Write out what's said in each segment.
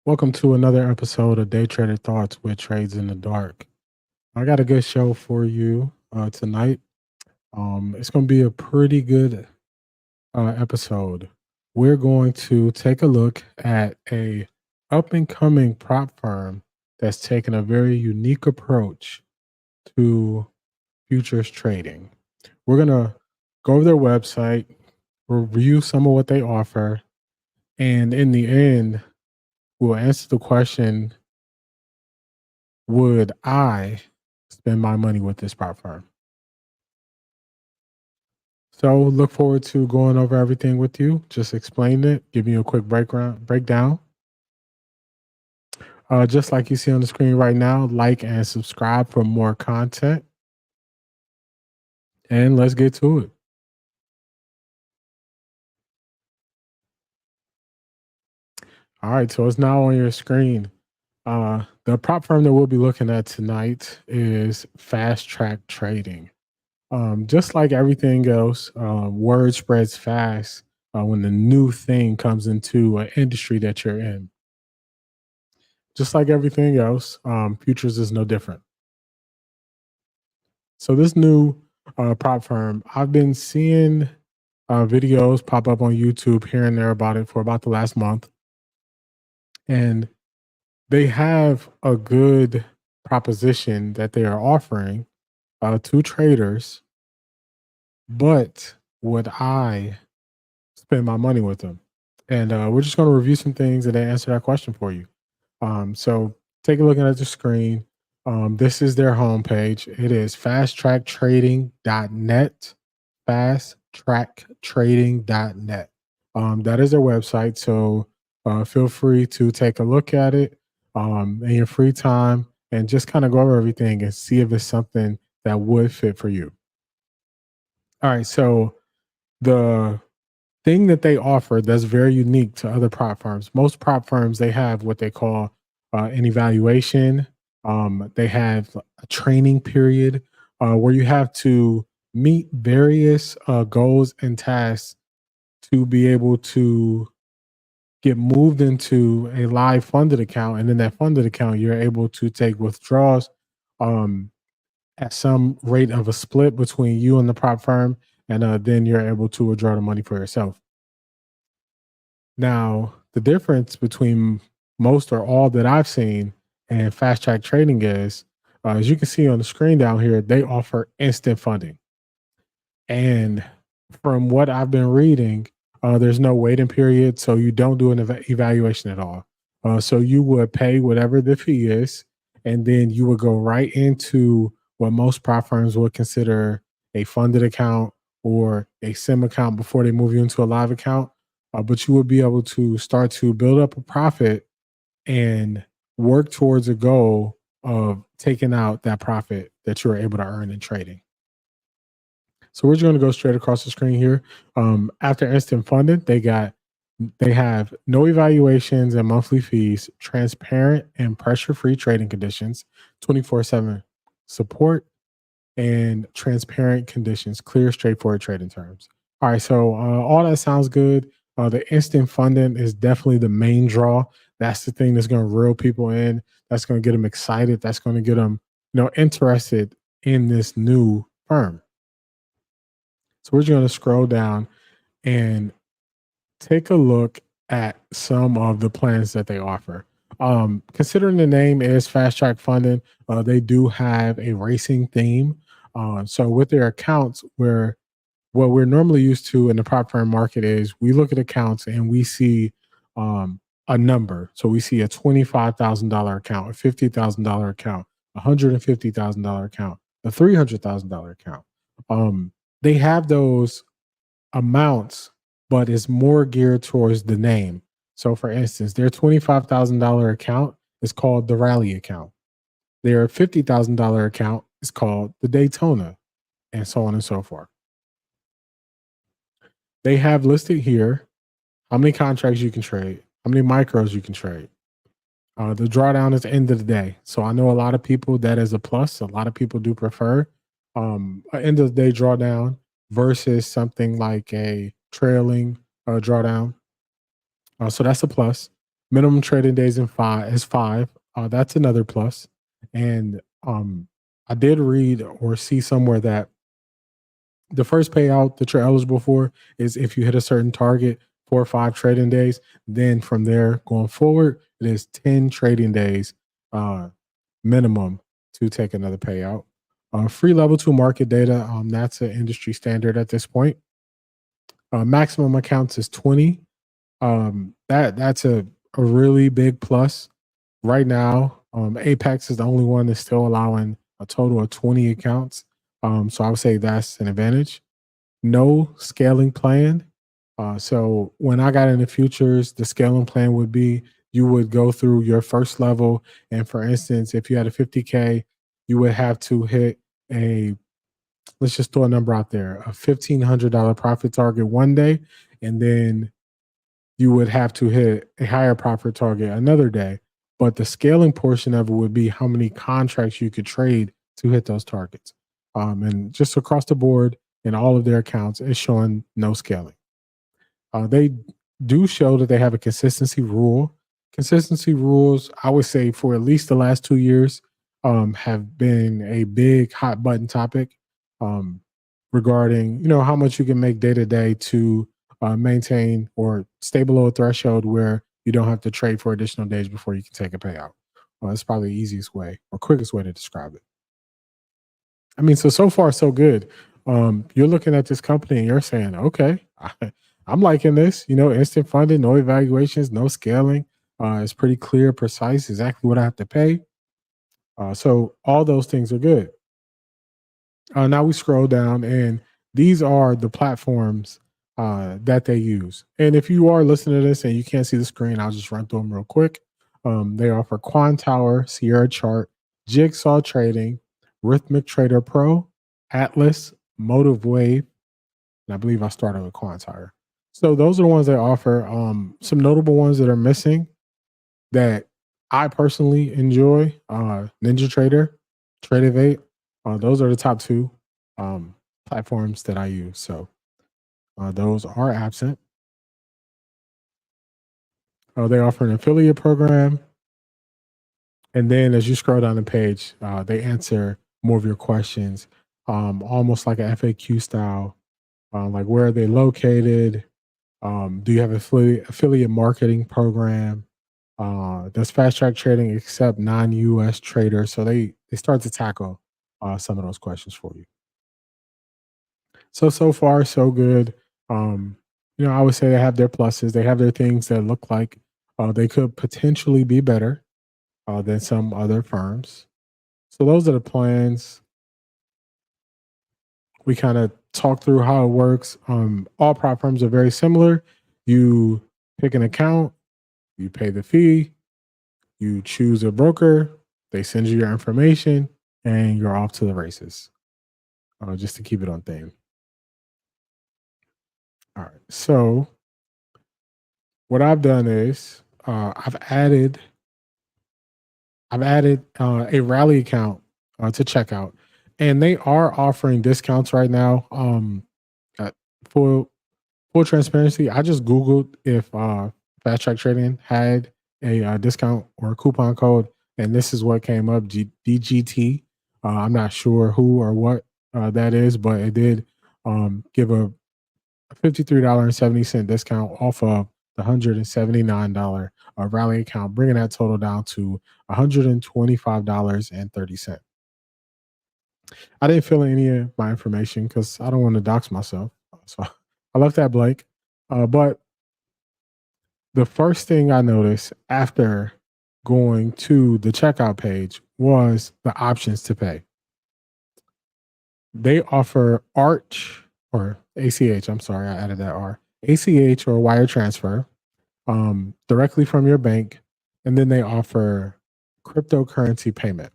Welcome to another episode of Day Trader Thoughts with Trades in the Dark. I got a good show for you tonight. It's going to be a pretty good episode. We're going to take a look at a up and coming prop firm that's taken a very unique approach to futures trading. We're going to go over their website, review some of what they offer, and in the end, we'll answer the question, would I spend my money with this prop firm? So look forward to going over everything with you, just explain it, giving you a quick breakdown. Just like you see on the screen right now, like and subscribe for more content. And let's get to it. All right, so it's now on your screen. The prop firm that we'll be looking at tonight is Fast Track Trading. Just like everything else, word spreads fast when the new thing comes into an industry that you're in. Just like everything else, futures is no different. So this new prop firm, I've been seeing videos pop up on YouTube here and there about it for about the last month, and they have a good proposition that they are offering to traders. But would I spend my money with them? And we're just going to review some things and then answer that question for you. So take a look at the screen. This is their homepage. It is fasttracktrading.net. Fasttracktrading.net. That is their website. So feel free to take a look at it in your free time and just kind of go over everything and see if it's something that would fit for you. All right. So the thing that they offer that's very unique to other prop firms. Most prop firms, they have what they call an evaluation. They have a training period where you have to meet various goals and tasks to be able to get moved into a live funded account. And in that funded account, you're able to take withdrawals um, at some rate of a split between you and the prop firm. And then you're able to withdraw the money for yourself. Now, the difference between most or all that I've seen and fast track trading is, as you can see on the screen down here, they offer instant funding. And from what I've been reading, there's no waiting period. So you don't do an evaluation at all. So you would pay whatever the fee is, and then you would go right into what most prop firms would consider a funded account or a sim account before they move you into a live account. But you would be able to start to build up a profit and work towards a goal of taking out that profit that you're able to earn in trading. So we're just going to go straight across the screen here. After instant funding, they have no evaluations and monthly fees, transparent and pressure-free trading conditions, 24/7 support, and transparent conditions, clear, straightforward trading terms. All right, so all that sounds good. The instant funding is definitely the main draw. That's the thing that's going to reel people in. That's going to get them excited. That's going to get them, interested in this new firm. So we're just going to scroll down and take a look at some of the plans that they offer. Considering the name is Fast Track Funding, they do have a racing theme. So with their accounts, where what we're normally used to in the prop firm market is we look at accounts and we see a number. So we see a $25,000 account, a $50,000 account, a $150,000 account, a $300,000 account. They have those amounts, but it's more geared towards the name. So, for instance, their $25,000 account is called the Rally account. Their $50,000 account is called the Daytona, and so on and so forth. They have listed here how many contracts you can trade, how many micros you can trade. The drawdown is the end of the day. So I know a lot of people that is a plus. A lot of people do prefer an end of the day drawdown versus something like a trailing drawdown. So that's a plus. Minimum trading days in five is five. That's another plus. And I did read or see somewhere that the first payout that you're eligible for is if you hit a certain target, 4 or 5 trading days. Then from there going forward, it is 10 trading days uh, minimum to take another payout. Free level two market data, that's an industry standard at this point. Maximum accounts is 20. That's a really big plus. Right now, Apex is the only one that's still allowing a total of 20 accounts. So I would say that's an advantage. No scaling plan. So when I got into futures, the scaling plan would be you would go through your first level. And for instance, if you had a 50K, you would have to hit a, let's just throw a number out there, a $1,500 profit target one day. And then you would have to hit a higher profit target another day. But the scaling portion of it would be how many contracts you could trade to hit those targets. And just across the board in all of their accounts, it's showing no scaling. They do show that they have a consistency rule. Consistency rules, I would say, for at least the last 2 years, have been a big hot button topic um, regarding how much you can make day to day to maintain or stay below a threshold where you don't have to trade for additional days before you can take a payout. That's probably the easiest way or quickest way to describe it. I mean, so far so good. You're looking at this company and you're saying, okay, I'm liking this. Instant funding, no evaluations, no scaling. It's pretty clear, precise, exactly what I have to pay. So all those things are good. Now we scroll down, and these are the platforms that they use. And if you are listening to this and you can't see the screen, I'll just run through them real quick. They offer Quantower, Sierra Chart, Jigsaw Trading, Rhythmic Trader Pro, Atlas, Motive Wave, and I believe I started with Quantower. So those are the ones they offer. Some notable ones that are missing that I personally enjoy: Ninja Trader, Trade8. Those are the top two platforms that I use. So those are absent. They offer an affiliate program. And then as you scroll down the page, they answer more of your questions, almost like an FAQ style. Like, where are they located? Do you have affiliate marketing program? Does fast track trading accept non-US traders? So they start to tackle some of those questions for you. So far so good. Um, I would say they have their pluses. They have their things that look like they could potentially be better than some other firms. So those are the plans. We kind of talk through how it works. All prop firms are very similar. You pick an account, you pay the fee, you choose a broker, they send you your information, and you're off to the races. Just to keep it on theme. All right. So what I've done is I've added a rally account to checkout, and they are offering discounts right now. Uh, for full transparency, I just Googled if Fast Track Trading had a discount or a coupon code, and this is what came up: DGT. I'm not sure who or what that is, but it did give a $53.70 discount off of the $179 rally account, bringing that total down to $125.30. I didn't fill in any of my information because I don't want to dox myself. So I left that blank. But the first thing I noticed after going to the checkout page was the options to pay. They offer Arch or ACH. I'm sorry, I added that R. ACH or wire transfer directly from your bank. And then they offer cryptocurrency payment.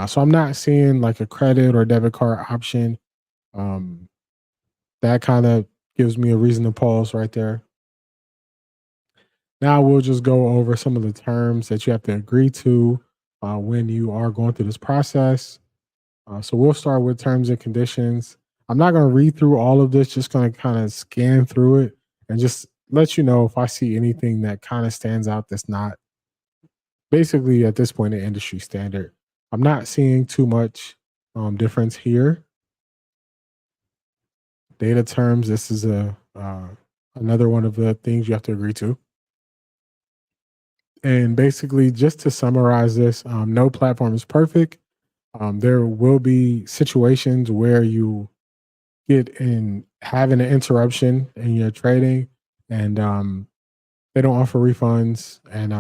So I'm not seeing like a credit or debit card option. Um, that kind of gives me a reason to pause right there. Now we'll just go over some of the terms that you have to agree to when you are going through this process. So we'll start with terms and conditions. I'm not going to read through all of this, just going to kind of scan through it and just let you know if I see anything that kind of stands out that's not basically at this point an industry standard. I'm not seeing too much difference here. Data terms, this is a another one of the things you have to agree to. And basically, just to summarize this, no platform is perfect. There will be situations where you get in having an interruption in your trading, and they don't offer refunds, and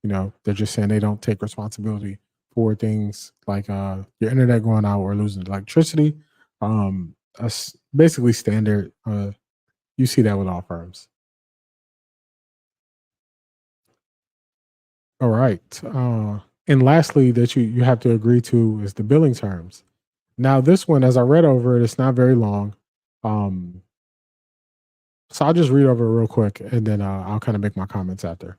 they're just saying they don't take responsibility for things like your internet going out or losing electricity. That's basically standard. You see that with all firms. All right. And lastly, that you have to agree to is the billing terms. Now, this one, as I read over it, it's not very long. Um, so I'll just read over it real quick, and then I'll kind of make my comments after.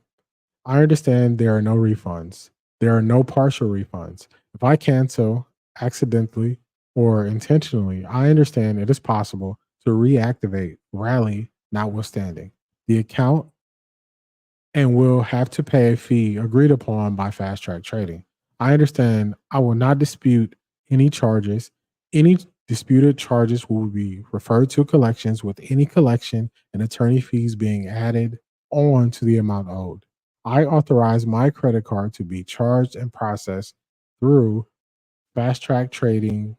I understand there are no refunds. There are no partial refunds. If I cancel accidentally or intentionally, I understand it is possible to reactivate rally notwithstanding. The account and will have to pay a fee agreed upon by fast track trading. I understand I will not dispute any charges. Any disputed charges will be referred to collections with any collection and attorney fees being added on to the amount owed. I authorize my credit card to be charged and processed through fast track trading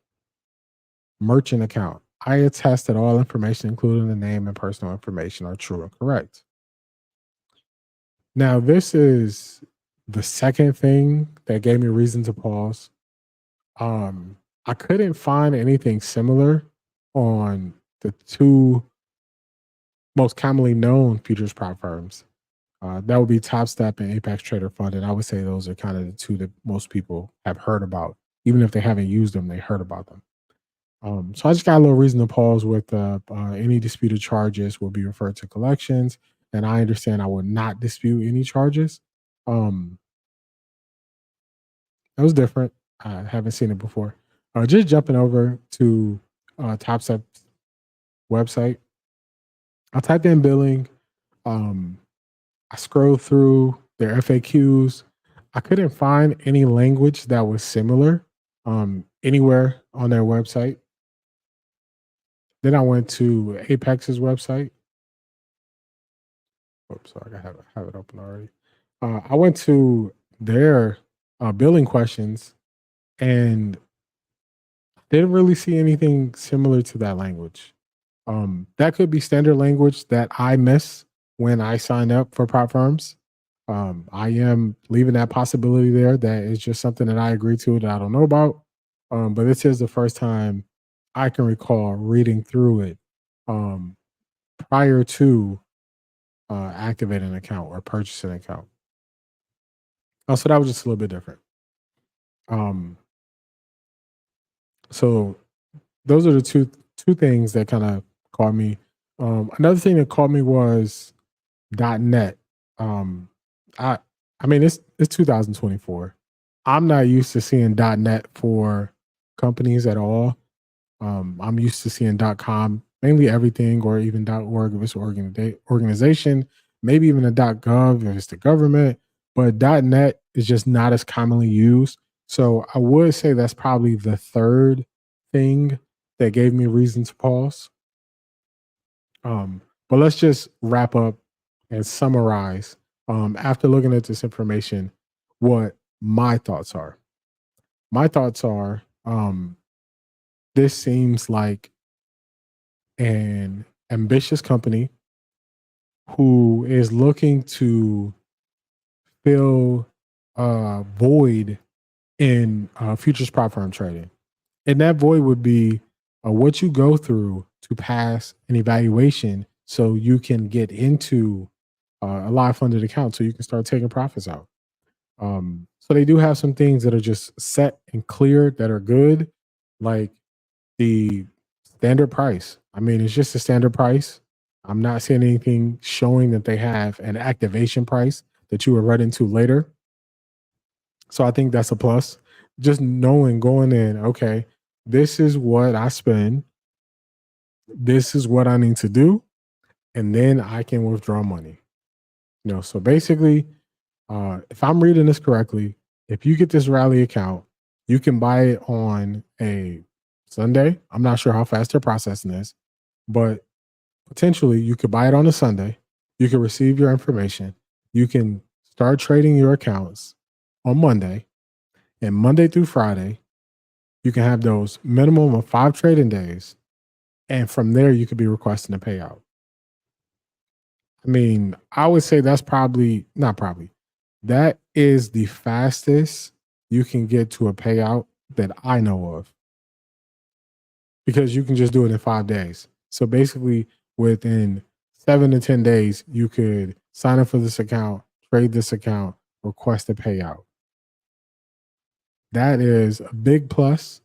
merchant account. I attest that all information, including the name and personal information, are true and correct. Now, this is the second thing that gave me reason to pause. Um, I couldn't find anything similar on the two most commonly known futures prop firms. That would be Top Step and Apex Trader Fund, and I would say those are kind of the two that most people have heard about. Even if they haven't used them, they heard about them. So I just got a little reason to pause with any disputed charges will be referred to collections, and I understand I would not dispute any charges. Um, that was different. I haven't seen it before. Just jumping over to TopStep's website, I typed in billing. Um, I scrolled through their FAQs. I couldn't find any language that was similar anywhere on their website. Then I went to Apex's website. Oops, sorry, I have it open already. I went to their billing questions and didn't really see anything similar to that language. That could be standard language that I miss when I sign up for prop firms. I am leaving that possibility there. That is just something that I agree to that I don't know about. But this is the first time I can recall reading through it um, prior to activating an account or purchasing an account. So that was just a little bit different. Um, so those are the two things that kind of caught me. Another thing that caught me was .net. Um, I I mean it's 2024. I'm not used to seeing .net for companies at all. I'm used to seeing .com, mainly everything, or even .org if it's an organization, maybe even a .gov if it's the government. But .net is just not as commonly used. So I would say that's probably the third thing that gave me reason to pause. But let's just wrap up and summarize after looking at this information what my thoughts are. My thoughts are this seems like an ambitious company who is looking to fill a void in futures prop firm trading. And that void would be what you go through to pass an evaluation so you can get into a live funded account so you can start taking profits out. So they do have some things that are just set and clear that are good, like the standard price. I mean, it's just a standard price. I'm not seeing anything showing that they have an activation price that you will run into later. So I think that's a plus. Just knowing going in, okay, this is what I spend, this is what I need to do, and then I can withdraw money. So basically, if I'm reading this correctly, if you get this rally account, you can buy it on a Sunday. I'm not sure how fast they're processing this, but potentially you could buy it on a Sunday. You can receive your information. You can start trading your accounts on Monday, and Monday through Friday, you can have those minimum of 5 trading days. And from there, you could be requesting a payout. I mean, I would say that's probably not probably. That is the fastest you can get to a payout that I know of, because you can just do it in 5 days. So basically, within 7 to 10 days, you could sign up for this account, trade this account, request a payout. That is a big plus,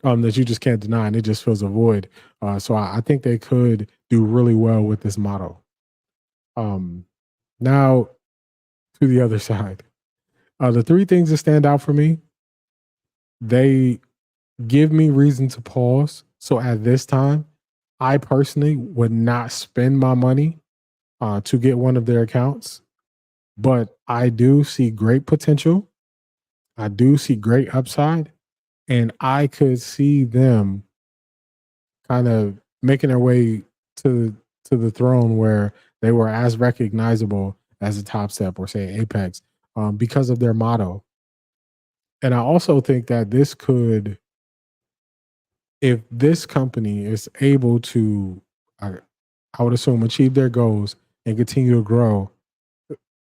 that you just can't deny, and it just fills a void. So I think they could do really well with this model. Um, Now to the other side. The three things that stand out for me, they give me reason to pause. So at this time, I personally would not spend my money to get one of their accounts, but I do see great potential. I do see great upside, and I could see them kind of making their way to the throne where they were as recognizable as a Top Step or say Apex, because of their motto. And I also think that this could, if this company is able to, I, I would assume, achieve their goals and continue to grow,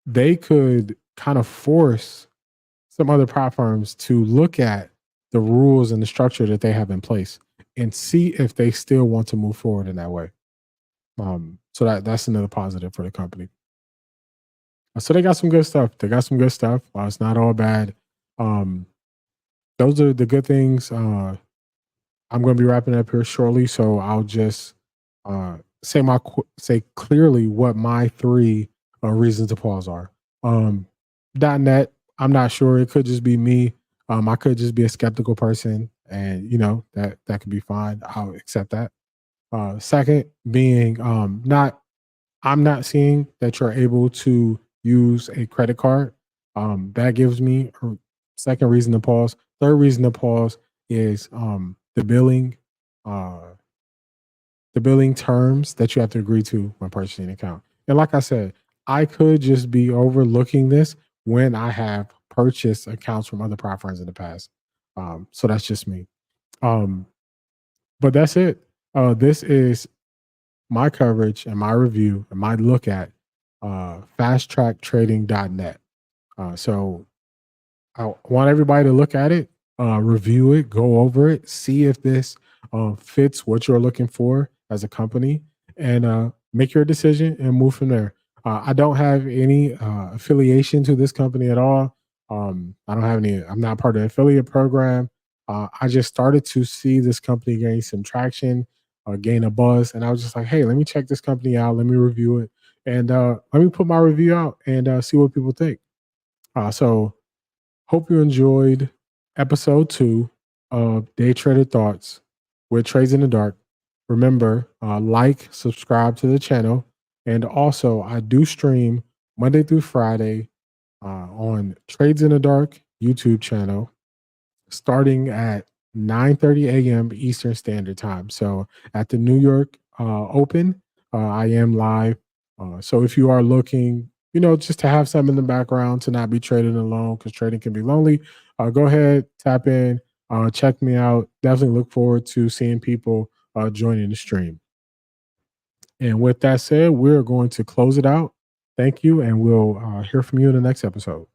they could kind of force some other platforms to look at the rules and the structure that they have in place and see if they still want to move forward in that way. So that's another positive for the company. So they got some good stuff. They got some good stuff. It's not all bad. Um, those are the good things. I'm going to be wrapping up here shortly, so I'll just say clearly what my three reasons to pause are. Um, .net. I'm not sure. It could just be me. I could just be a skeptical person, and that could be fine. I'll accept that. Second, being not I'm not seeing that you're able to use a credit card. That gives me a second reason to pause. Third reason to pause is uh, the billing terms that you have to agree to when purchasing an account. And like I said, I could just be overlooking this when I have purchased accounts from other platforms in the past. So that's just me. Um, but that's it. This is my coverage and my review and my look at fasttracktrading.net. So I want everybody to look at it, review it, go over it, see if this fits what you're looking for as a company, and make your decision and move from there. I don't have any affiliation to this company at all. I don't have any. I'm not part of the affiliate program. I just started to see this company gain some traction, gain a buzz, and I was just like, "Hey, let me check this company out. Let me review it, and let me put my review out and see what people think." So hope you enjoyed episode 2 of Day Trader Thoughts with Trades in the Dark. Remember, like, subscribe to the channel. And also, I do stream Monday through Friday on Trades in the Dark YouTube channel starting at 9:30 a.m. Eastern Standard Time. So at the New York Open, I am live. So if you are looking, just to have something in the background to not be trading alone, because trading can be lonely, go ahead, tap in, check me out. Definitely look forward to seeing people joining the stream. And with that said, we're going to close it out. Thank you, and we'll hear from you in the next episode.